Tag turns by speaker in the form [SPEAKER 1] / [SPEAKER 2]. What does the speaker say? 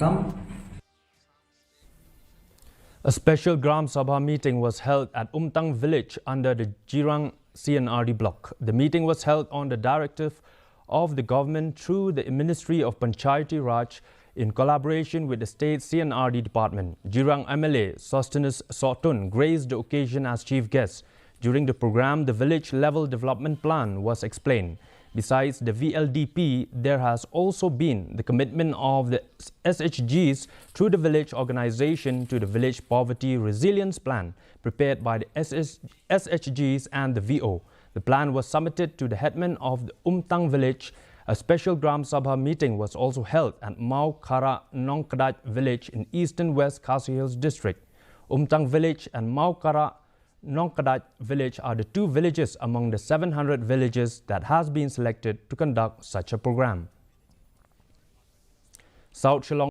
[SPEAKER 1] outcome.
[SPEAKER 2] A special Gram Sabha meeting was held at Umtang village under the Jirang CNRD block. The meeting was held on the directive of the government through the Ministry of Panchayati Raj in collaboration with the state CNRD department. Jirang MLA Sostenus Sotun graced the occasion as chief guest. During the program, the village level development plan was explained. Besides the VLDP, there has also been the commitment of the SHGs through the village organization to the village poverty resilience plan prepared by the SHGs and the VO. The plan was submitted to the headman of the Umtang village. A special Gram Sabha meeting was also held at Mawkarah Nongkdait village in eastern West Khasi Hills district. Umtang village and Mawkarah Nongkdait village are the two villages among the 700 villages that has been selected to conduct such a program. South Shillong